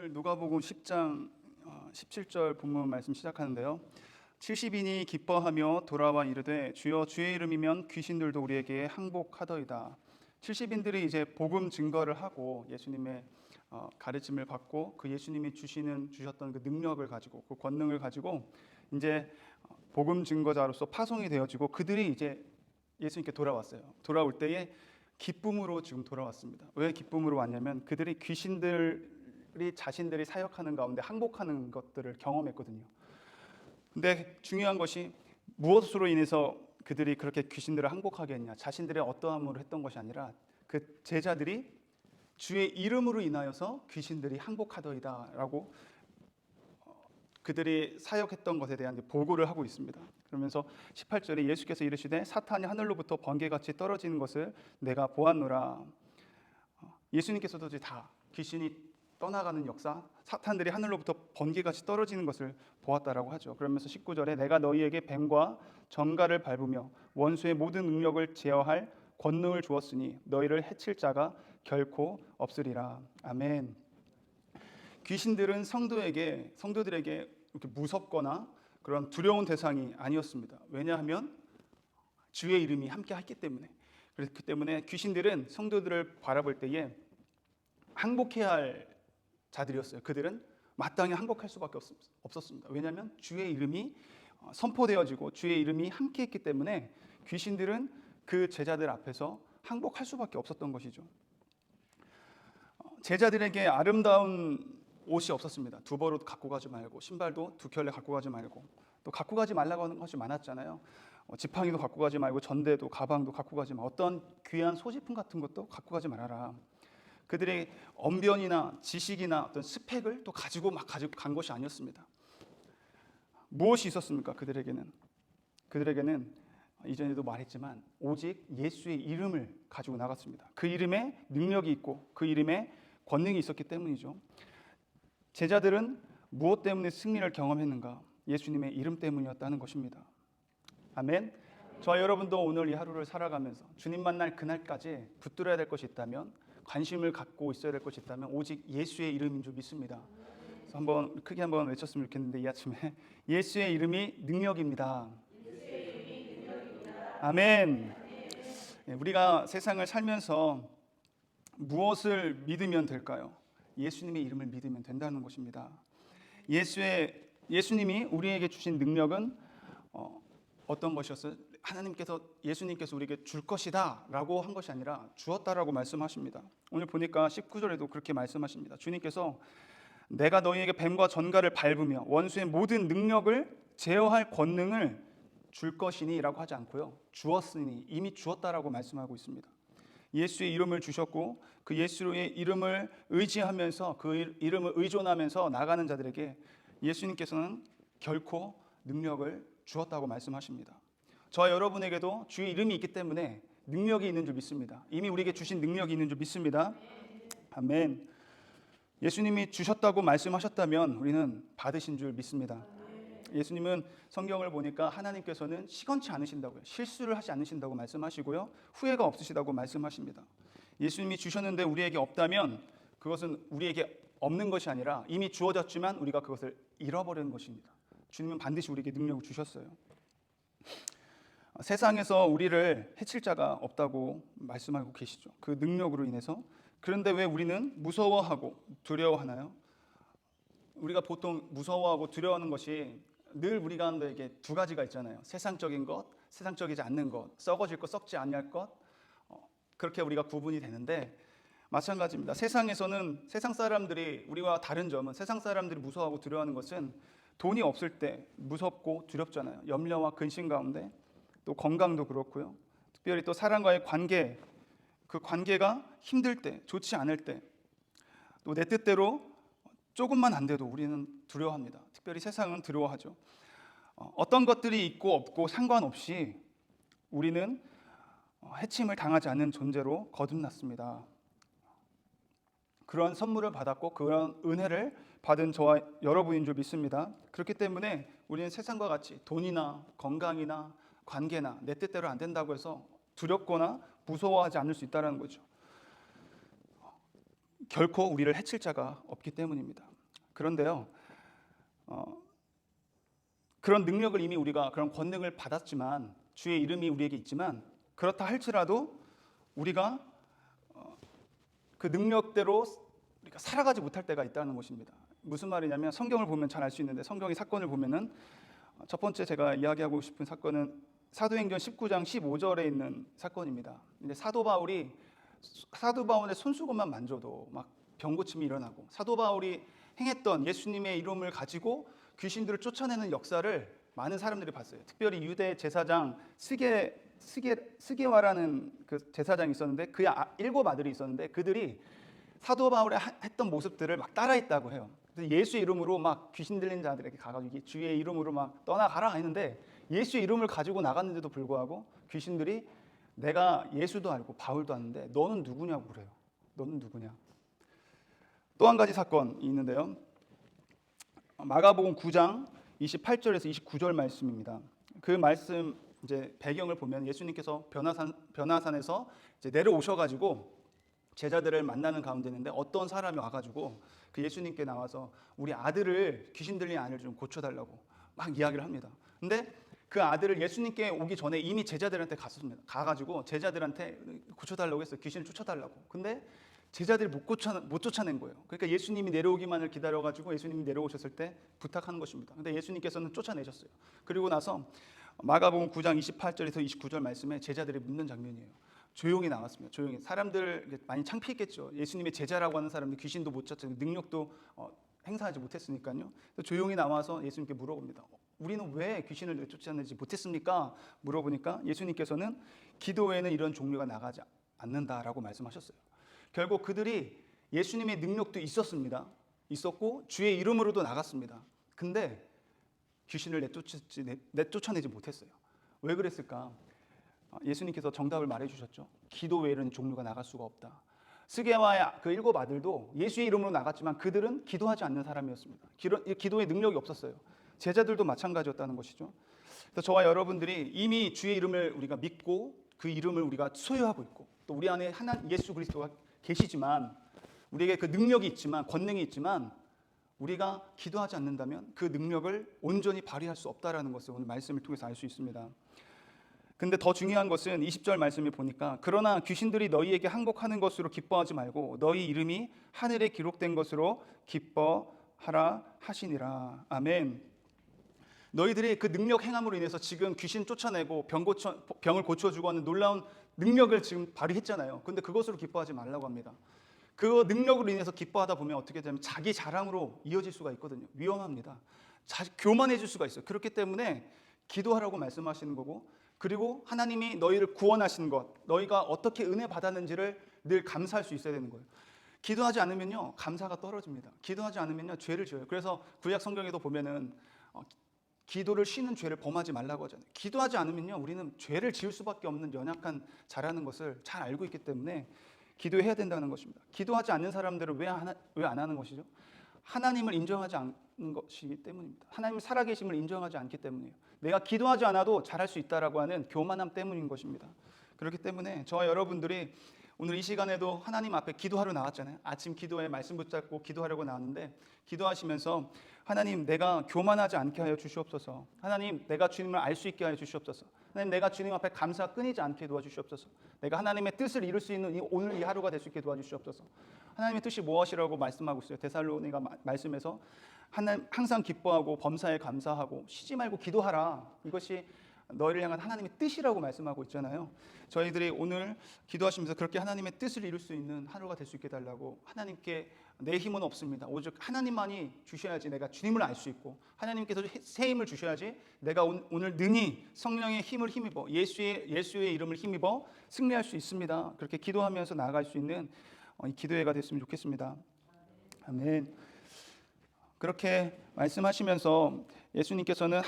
오늘 누가복음 10장 17절 본문 말씀 시작하는데요. 70인이 기뻐하며 돌아와 이르되 주여 주의 이름이면 귀신들도 우리에게 항복하더이다. 70인들이 이제 복음 증거를 하고 예수님의 가르침을 받고 그 예수님이 주셨던 그 능력을 가지고 그 권능을 가지고 이제 복음 증거자로서 파송이 되어지고 그들이 이제 예수님께 돌아왔어요. 돌아올 때에 기쁨으로 지금 돌아왔습니다. 왜 기쁨으로 왔냐면 그들이 귀신들이 자신들이 사역하는 가운데 항복하는 것들을 경험했거든요. 근데 중요한 것이 무엇으로 인해서 그들이 그렇게 귀신들을 항복하게 했냐, 자신들의 어떠함으로 했던 것이 아니라 그 제자들이 주의 이름으로 인하여서 귀신들이 항복하더이다 라고 그들이 사역했던 것에 대한 보고를 하고 있습니다. 그러면서 18절에 예수께서 이르시되 사탄이 하늘로부터 번개같이 떨어지는 것을 내가 보았노라. 예수님께서도 이제 다 귀신이 떠나가는 역사, 사탄들이 하늘로부터 번개같이 떨어지는 것을 보았다라고 하죠. 그러면서 19절에 내가 너희에게 뱀과 정갈을 밟으며 원수의 모든 능력을 제어할 권능을 주었으니 너희를 해칠 자가 결코 없으리라. 아멘. 귀신들은 성도들에게 이렇게 무섭거나 그런 두려운 대상이 아니었습니다. 왜냐하면 주의 이름이 함께 했기 때문에. 그렇기 때문에 귀신들은 성도들을 바라볼 때에 항복해야 할 자들이었어요. 그들은 마땅히 항복할 수밖에 없었습니다. 왜냐하면 주의 이름이 선포되어지고 주의 이름이 함께 했기 때문에 귀신들은 그 제자들 앞에서 항복할 수밖에 없었던 것이죠. 제자들에게 아름다운 옷이 없었습니다. 두벌옷 갖고 가지 말고 신발도 두 켤레 갖고 가지 말고 또 갖고 가지 말라고 하는 것이 많았잖아요. 지팡이도 갖고 가지 말고 전대도 가방도 갖고 가지 마. 어떤 귀한 소지품 같은 것도 갖고 가지 말아라. 그들의 언변이나 지식이나 어떤 스펙을 또 가지고 간 것이 아니었습니다. 무엇이 있었습니까? 그들에게는 이전에도 말했지만 오직 예수의 이름을 가지고 나갔습니다. 그 이름에 능력이 있고 그 이름에 권능이 있었기 때문이죠. 제자들은 무엇 때문에 승리를 경험했는가? 예수님의 이름 때문이었다는 것입니다. 아멘. 저와 여러분도 오늘 이 하루를 살아가면서 주님 만날 그날까지 붙들어야 될 것이 있다면, 관심을 갖고 있어야 될 것이 있다면 오직 예수의 이름인 줄 믿습니다. 그래서 크게 한번 외쳤으면 좋겠는데 이 아침에 예수의 이름이 능력입니다. 아멘. 우리가 세상을 살면서 무엇을 믿으면 될까요? 예수님의 이름을 믿으면 된다는 것입니다. 예수님이 우리에게 주신 능력은 어떤 것이었어요? 예수님께서 우리에게 줄 것이다 라고 한 것이 아니라 주었다라고 말씀하십니다. 오늘 보니까 19절에도 그렇게 말씀하십니다. 주님께서 내가 너희에게 뱀과 전갈을 밟으며 원수의 모든 능력을 제어할 권능을 줄 것이니 라고 하지 않고요, 주었으니, 이미 주었다라고 말씀하고 있습니다. 예수의 이름을 주셨고 그 예수의 이름을 의지하면서 그 이름을 의존하면서 나가는 자들에게 예수님께서는 결코 능력을 주었다고 말씀하십니다. 저와 여러분에게도 주의 이름이 있기 때문에 능력이 있는 줄 믿습니다. 이미 우리에게 주신 능력이 있는 줄 믿습니다. 아멘. 예수님이 주셨다고 말씀하셨다면 우리는 받으신 줄 믿습니다. 예수님은 성경을 보니까 하나님께서는 시건치 않으신다고요, 실수를 하지 않으신다고 말씀하시고요, 후회가 없으시다고 말씀하십니다. 예수님이 주셨는데 우리에게 없다면 그것은 우리에게 없는 것이 아니라 이미 주어졌지만 우리가 그것을 잃어버리는 것입니다. 주님은 반드시 우리에게 능력을 주셨어요. 세상에서 우리를 해칠 자가 없다고 말씀하고 계시죠. 그 능력으로 인해서. 그런데 왜 우리는 무서워하고 두려워하나요? 우리가 보통 무서워하고 두려워하는 것이 늘 우리 가운데 이게 두 가지가 있잖아요. 세상적인 것, 세상적이지 않는 것, 썩어질 것, 썩지 않을 것, 그렇게 우리가 구분이 되는데 마찬가지입니다. 세상에서는 세상 사람들이, 우리와 다른 점은 세상 사람들이 무서워하고 두려워하는 것은 돈이 없을 때 무섭고 두렵잖아요. 염려와 근심 가운데, 또 건강도 그렇고요. 특별히 또 사람과의 관계, 그 관계가 힘들 때, 좋지 않을 때, 또 내 뜻대로 조금만 안 돼도 우리는 두려워합니다. 특별히 세상은 두려워하죠. 어떤 것들이 있고 없고 상관없이 우리는 해침을 당하지 않는 존재로 거듭났습니다. 그런 선물을 받았고 그런 은혜를 받은 저와 여러분인 줄 믿습니다. 그렇기 때문에 우리는 세상과 같이 돈이나 건강이나 관계나 내 뜻대로 안 된다고 해서 두렵거나 무서워하지 않을 수 있다는 거죠. 결코 우리를 해칠 자가 없기 때문입니다. 그런데요, 그런 능력을 이미 우리가 그런 권능을 받았지만 주의 이름이 우리에게 있지만 그렇다 할지라도 우리가 그 능력대로 우리가 살아가지 못할 때가 있다는 것입니다. 무슨 말이냐면 성경을 보면 잘 알 수 있는데 성경의 사건을 보면은 첫 번째 제가 이야기하고 싶은 사건은 사도행전 19장 15절에 있는 사건입니다. 근데 사도 바울의 손수건만 만져도 막 병고침이 일어나고 스사도 바울이 행했던 예수님의 이름을 가지고 귀신들을 쫓아내는 역사를 많은 사람들이 봤어요. 특별히 유대 제사장 스게와라는 그 제사장이 있었는데 그 7 아들이 있었는데 그들이 사도 바울이 했던 모습들을 막 따라했다고 해요. 그래서 예수의 이름으로 막 귀신 들린 자들에게 가가지고 주의 이름으로 막 떠나가라 했는데 예수의 이름을 가지고 나갔는데도 불구하고 귀신들이 내가 예수도 알고 바울도 아는데 너는 누구냐고 그래요. 너는 누구냐. 또 한 가지 사건이 있는데요. 마가복음 9장 28절에서 29절 말씀입니다. 그 말씀 이제 배경을 보면 예수님께서 변화산에서 이제 내려오셔가지고 제자들을 만나는 가운데 있는데 어떤 사람이 와가지고 그 예수님께 나와서 우리 아들을 귀신 들린 아이를 좀 고쳐달라고 막 이야기를 합니다. 근데 그 아들을 예수님께 오기 전에 이미 제자들한테 갔습니다. 가가지고 제자들한테 고쳐달라고 했어요. 귀신을 쫓아달라고. 근데 제자들이 못 쫓아낸 거예요. 그러니까 예수님이 내려오기만을 기다려가지고 예수님이 내려오셨을 때 부탁하는 것입니다. 근데 예수님께서는 쫓아내셨어요. 그리고 나서 마가복음 9장 28절에서 29절 말씀에 제자들이 묻는 장면이에요. 조용히 나왔습니다. 조용히. 사람들 많이 창피했겠죠. 예수님의 제자라고 하는 사람이 귀신도 못 쫓아내고 능력도 행사하지 못했으니까요. 조용히 나와서 예수님께 물어봅니다. 우리는 왜 귀신을 내쫓아내지 못했습니까? 물어보니까 예수님께서는 기도 외에는 이런 종류가 나가지 않는다라고 말씀하셨어요. 결국 그들이 예수님의 능력도 있었습니다. 있었고 주의 이름으로도 나갔습니다. 근데 귀신을 내쫓아내지 못했어요. 왜 그랬을까? 예수님께서 정답을 말해주셨죠. 기도 외에는 종류가 나갈 수가 없다. 스게와 그 7 아들도 예수의 이름으로 나갔지만 그들은 기도하지 않는 사람이었습니다. 기도의 능력이 없었어요. 제자들도 마찬가지였다는 것이죠. 그래서 저와 여러분들이 이미 주의 이름을 우리가 믿고 그 이름을 우리가 소유하고 있고 또 우리 안에 예수 그리스도가 계시지만 우리에게 그 능력이 있지만 권능이 있지만 우리가 기도하지 않는다면 그 능력을 온전히 발휘할 수 없다라는 것을 오늘 말씀을 통해서 알 수 있습니다. 근데 더 중요한 것은 20절 말씀을 보니까 그러나 귀신들이 너희에게 항복하는 것으로 기뻐하지 말고 너희 이름이 하늘에 기록된 것으로 기뻐하라 하시니라. 아멘. 너희들이 그 능력 행함으로 인해서 지금 귀신 쫓아내고 병을 고쳐주고 하는 놀라운 능력을 지금 발휘했잖아요. 근데 그것으로 기뻐하지 말라고 합니다. 그 능력으로 인해서 기뻐하다 보면 어떻게 되면 자기 자랑으로 이어질 수가 있거든요. 위험합니다. 교만해질 수가 있어요. 그렇기 때문에 기도하라고 말씀하시는 거고 그리고 하나님이 너희를 구원하신 것, 너희가 어떻게 은혜 받았는지를 늘 감사할 수 있어야 되는 거예요. 기도하지 않으면요 감사가 떨어집니다. 기도하지 않으면요 죄를 지어요. 그래서 구약 성경에도 보면은 기도를 쉬는 죄를 범하지 말라고 하잖아요. 기도하지 않으면요 우리는 죄를 지을 수밖에 없는 연약한 자라는 것을 잘 알고 있기 때문에 기도해야 된다는 것입니다. 기도하지 않는 사람들은 왜 안 하는 것이죠? 하나님을 인정하지 않는 것이기 때문입니다. 하나님 살아계심을 인정하지 않기 때문이에요. 내가 기도하지 않아도 잘할 수 있다라고 하는 교만함 때문인 것입니다. 그렇기 때문에 저와 여러분들이 오늘 이 시간에도 하나님 앞에 기도하러 나왔잖아요. 아침 기도에 말씀 붙잡고 기도하려고 나왔는데 기도하시면서 하나님 내가 교만하지 않게 하여 주시옵소서. 하나님 내가 주님을 알 수 있게 하여 주시옵소서. 하나님 내가 주님 앞에 감사가 끊이지 않게 도와주시옵소서. 내가 하나님의 뜻을 이룰 수 있는 오늘 이 하루가 될 수 있게 도와주시옵소서. 하나님의 뜻이 무엇이라고 말씀하고 있어요. 데살로니가 말씀에서 하나님 항상 기뻐하고 범사에 감사하고 쉬지 말고 기도하라. 이것이 너희를 향한 하나님의 뜻이라고 말씀하고 있잖아요. 저희들이 오늘 기도하시면서 그렇게 하나님의 뜻을 이룰 수 있는 하루가 될 수 있게 달라고 하나님께 내 힘은 없습니다. 오직 하나님만이 주셔야지 내가 주님을 알 수 있고 하나님께서 새 힘을 주셔야지 내가 오늘 능히 성령의 힘을 힘입어 예수의 이름을 힘입어 승리할 수 있습니다. 그렇게 기도하면서 나아갈 수 있는 이 기도회가 됐으면 좋겠습니다. 아멘. 그렇게 말씀하시면서 예수님께서는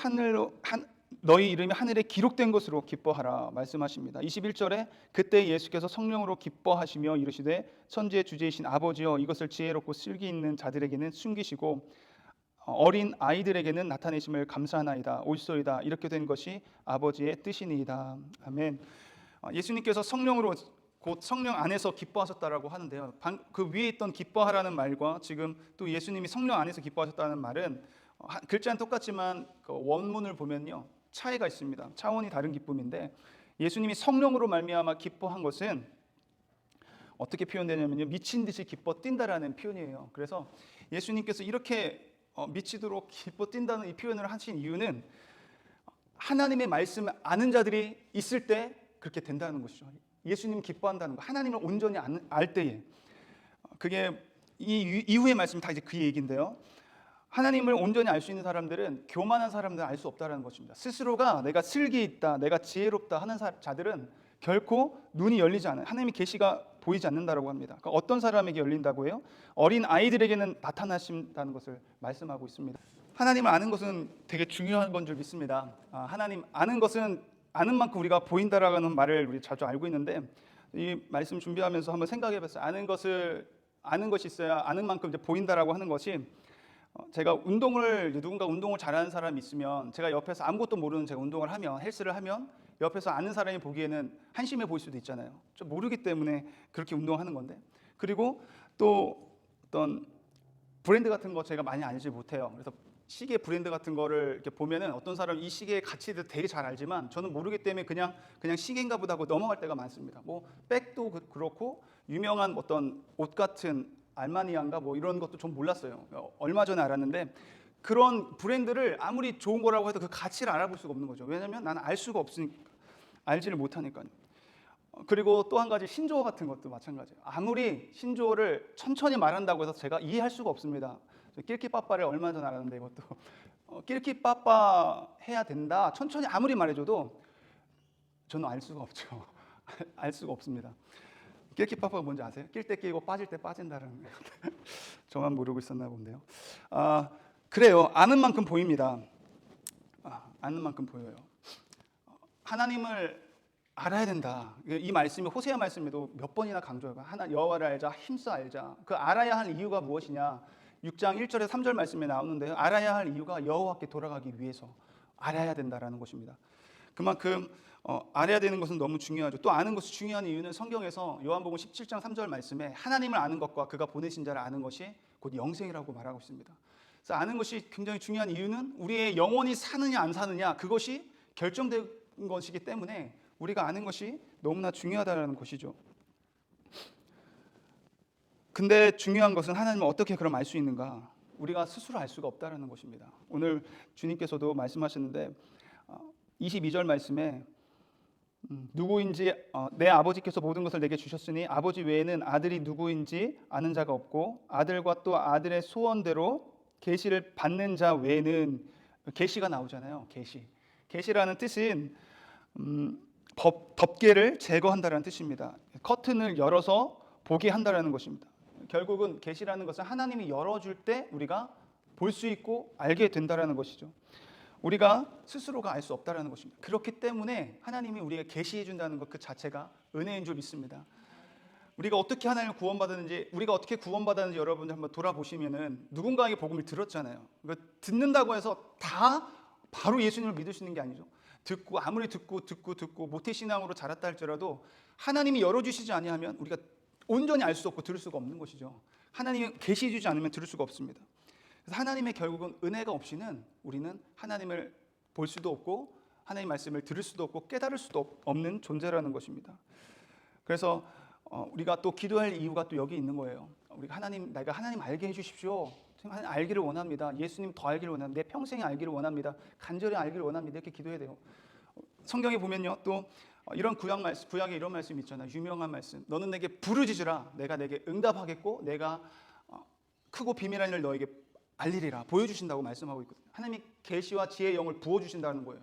너희 이름이 하늘에 기록된 것으로 기뻐하라 말씀하십니다. 21절에 그때 예수께서 성령으로 기뻐하시며 이르시되 천지의 주제이신 아버지여 이것을 지혜롭고 슬기 있는 자들에게는 숨기시고 어린 아이들에게는 나타내심을 감사하나이다. 옳소이다. 이렇게 된 것이 아버지의 뜻이니이다. 아멘. 예수님께서 성령으로 곧 성령 안에서 기뻐하셨다라고 하는데요. 그 위에 있던 기뻐하라는 말과 지금 또 예수님이 성령 안에서 기뻐하셨다는 말은 글자는 똑같지만 그 원문을 보면요 차이가 있습니다. 차원이 다른 기쁨인데, 예수님이 성령으로 말미암아 기뻐한 것은 어떻게 표현되냐면요, 미친 듯이 기뻐 뛴다라는 표현이에요. 그래서 예수님께서 이렇게 미치도록 기뻐 뛴다는 이 표현을 하신 이유는 하나님의 말씀을 아는 자들이 있을 때 그렇게 된다는 것이죠. 예수님 기뻐한다는 거, 하나님을 온전히 알 때에. 그게 이 이후의 말씀 다 이제 그 얘기인데요. 하나님을 온전히 알 수 있는 사람들은 교만한 사람들은 알 수 없다는 것입니다. 스스로가 내가 슬기 있다, 내가 지혜롭다 하는 자들은 결코 눈이 열리지 않아요. 하나님의 계시가 보이지 않는다라고 합니다. 그러니까 어떤 사람에게 열린다고 해요? 어린 아이들에게는 나타나신다는 것을 말씀하고 있습니다. 하나님을 아는 것은 되게 중요한 건 줄 믿습니다. 하나님 아는 것은 아는 만큼 우리가 보인다라는 말을 우리 자주 알고 있는데, 이 말씀 준비하면서 한번 생각해봤어요. 아는 것이 있어야 아는 만큼 이제 보인다라고 하는 것이, 제가 누군가 운동을 잘하는 사람이 있으면 제가 옆에서 아무것도 모르는 제가 운동을 하면, 헬스를 하면 옆에서 아는 사람이 보기에는 한심해 보일 수도 있잖아요. 좀 모르기 때문에 그렇게 운동하는 건데. 그리고 또 어떤 브랜드 같은 거 제가 많이 알지 못해요. 그래서 시계 브랜드 같은 거를 이렇게 보면은 어떤 사람은 이 시계의 가치를 되게 잘 알지만 저는 모르기 때문에 그냥 시계인가 보다 하고 넘어갈 때가 많습니다. 뭐 백도 그렇고 유명한 어떤 옷 같은 알마니아인가 뭐 이런 것도 좀 몰랐어요. 얼마 전에 알았는데, 그런 브랜드를 아무리 좋은 거라고 해도 그 가치를 알아볼 수가 없는 거죠. 왜냐하면 나는 알 수가 없으니까, 알지를 못하니까요. 그리고 또 한 가지 신조어 같은 것도 마찬가지예요. 아무리 신조어를 천천히 말한다고 해서 제가 이해할 수가 없습니다. 낄끼빠빠를 얼마 전에 알았는데, 이것도 낄끼빠빠 해야 된다 천천히 아무리 말해줘도 저는 알 수가 없죠. 알 수가 없습니다. 낄끼빠빠가 뭔지 아세요? 낄 때 끼고 빠질 때 빠진다는 저만 모르고 있었나 본데요. 그래요. 아는 만큼 보입니다. 아는 만큼 보여요. 하나님을 알아야 된다. 이 말씀이 호세아 말씀에도 몇 번이나 강조해요. 여호와를 알자, 힘써 알자. 그 알아야 할 이유가 무엇이냐? 6장 1절에 3절 말씀에 나오는데요. 알아야 할 이유가 여호와께 돌아가기 위해서 알아야 된다라는 것입니다. 그만큼 알아야 되는 것은 너무 중요하죠. 또 아는 것이 중요한 이유는 성경에서 요한복음 17장 3절 말씀에 하나님을 아는 것과 그가 보내신 자를 아는 것이 곧 영생이라고 말하고 있습니다. 그래서 아는 것이 굉장히 중요한 이유는 우리의 영혼이 사느냐 안 사느냐, 그것이 결정된 것이기 때문에 우리가 아는 것이 너무나 중요하다는 것이죠. 근데 중요한 것은 하나님을 어떻게 그럼 알 수 있는가? 우리가 스스로 알 수가 없다는 것입니다. 오늘 주님께서도 말씀하셨는데 22절 말씀에 누구인지 내 아버지께서 모든 것을 내게 주셨으니 아버지 외에는 아들이 누구인지 아는 자가 없고 아들과 또 아들의 소원대로 계시를 받는 자 외에는, 계시가 나오잖아요. 계시라는 뜻은 덮개를 제거한다라는 뜻입니다. 커튼을 열어서 보게 한다라는 것입니다. 결국은 계시라는 것은 하나님이 열어줄 때 우리가 볼 수 있고 알게 된다라는 것이죠. 우리가 스스로가 알 수 없다라는 것입니다. 그렇기 때문에 하나님이 우리에게 계시해 준다는 것 그 자체가 은혜인 줄 믿습니다. 우리가 어떻게 하나님을 구원받았는지 여러분들 한번 돌아보시면은 누군가에게 복음을 들었잖아요. 그러니까 듣는다고 해서 다 바로 예수님을 믿을 수 있는 게 아니죠. 아무리 듣고 모태신앙으로 자랐다 할지라도 하나님이 열어주시지 아니하면 우리가 온전히 알 수 없고 들을 수가 없는 것이죠. 하나님이 계시해 주지 않으면 들을 수가 없습니다. 그래서 하나님의 결국은 은혜가 없이는 우리는 하나님을 볼 수도 없고 하나님 말씀을 들을 수도 없고 깨달을 수도 없는 존재라는 것입니다. 그래서 우리가 또 기도할 이유가 또 여기 있는 거예요. 우리가 내가 하나님 알게 해주십시오. 하나님 알기를 원합니다. 예수님 더 알기를 원합니다. 내 평생에 알기를 원합니다. 간절히 알기를 원합니다. 이렇게 기도해야 돼요. 성경에 보면요, 또 이런 구약에 이런 말씀이 있잖아요. 유명한 말씀. 너는 내게 부르짖으라. 내가 내게 응답하겠고 내가 크고 비밀한 일을 너에게 알리리라. 보여주신다고 말씀하고 있거든요. 하나님이 계시와 지혜의 영을 부어주신다는 거예요.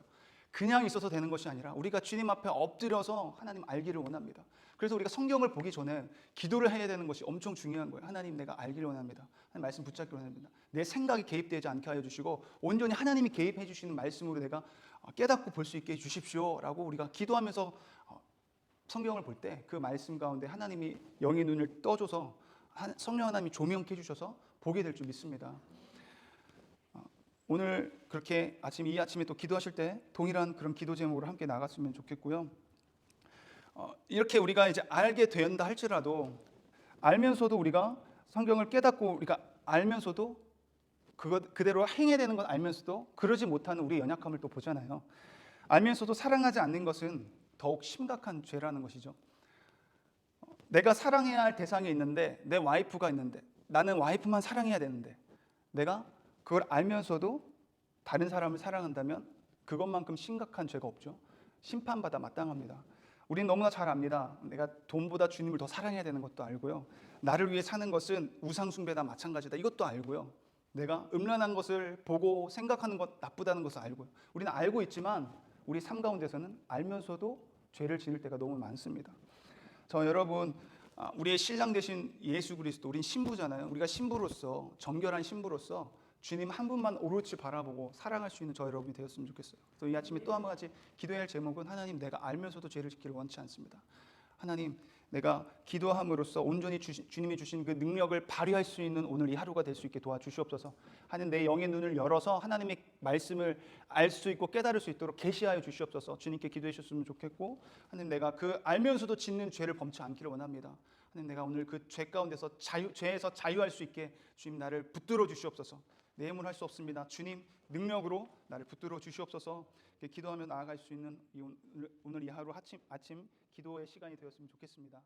그냥 있어서 되는 것이 아니라 우리가 주님 앞에 엎드려서 하나님 알기를 원합니다. 그래서 우리가 성경을 보기 전에 기도를 해야 되는 것이 엄청 중요한 거예요. 하나님 내가 알기를 원합니다. 하나님 말씀 붙잡기를 원합니다. 내 생각이 개입되지 않게 하여 주시고 온전히 하나님이 개입해 주시는 말씀으로 내가 깨닫고 볼 수 있게 해주십시오 라고 우리가 기도하면서 성경을 볼 때 그 말씀 가운데 하나님이 영의 눈을 떠줘서 성령 하나님이 조명케 해주셔서 보게 될 줄 믿습니다. 오늘 그렇게 이 아침에 또 기도하실 때 동일한 그런 기도 제목으로 함께 나갔으면 좋겠고요. 이렇게 우리가 이제 알게 된다 할지라도 알면서도 우리가 성경을 깨닫고 우리가 알면서도 그대로 행해야 되는 건 알면서도 그러지 못하는 우리의 연약함을 또 보잖아요. 알면서도 사랑하지 않는 것은 더욱 심각한 죄라는 것이죠. 내가 사랑해야 할 대상이 있는데 내 와이프가 있는데 나는 와이프만 사랑해야 되는데 내가 그걸 알면서도 다른 사람을 사랑한다면 그것만큼 심각한 죄가 없죠. 심판받아 마땅합니다. 우린 너무나 잘 압니다. 내가 돈보다 주님을 더 사랑해야 되는 것도 알고요. 나를 위해 사는 것은 우상숭배나 마찬가지다. 이것도 알고요. 내가 음란한 것을 보고 생각하는 것 나쁘다는 것을 알고요. 우리는 알고 있지만 우리 삶 가운데서는 알면서도 죄를 지을 때가 너무 많습니다. 여러분, 우리의 신랑 되신 예수 그리스도, 우린 신부잖아요. 우리가 신부로서, 정결한 신부로서 주님 한 분만 오롯이 바라보고 사랑할 수 있는 저 여러분이 되었으면 좋겠어요. 또 이 아침에 또 한 가지 기도해야 할 제목은 하나님, 내가 알면서도 죄를 짓기를 원치 않습니다. 하나님, 내가 기도함으로써 온전히 주님이 주신 그 능력을 발휘할 수 있는 오늘 이 하루가 될 수 있게 도와주시옵소서. 하나님, 내 영의 눈을 열어서 하나님의 말씀을 알 수 있고 깨달을 수 있도록 계시하여 주시옵소서. 주님께 기도해 주셨으면 좋겠고, 하나님, 내가 그 알면서도 짓는 죄를 범치 않기를 원합니다. 하나님, 내가 오늘 그 죄 가운데서 죄에서 자유할 수 있게 주님 나를 붙들어 주시옵소서. 내 힘으로 할 수 없습니다. 주님 능력으로 나를 붙들어 주시옵소서. 기도하며 나아갈 수 있는 오늘 이 하루 아침 기도의 시간이 되었으면 좋겠습니다.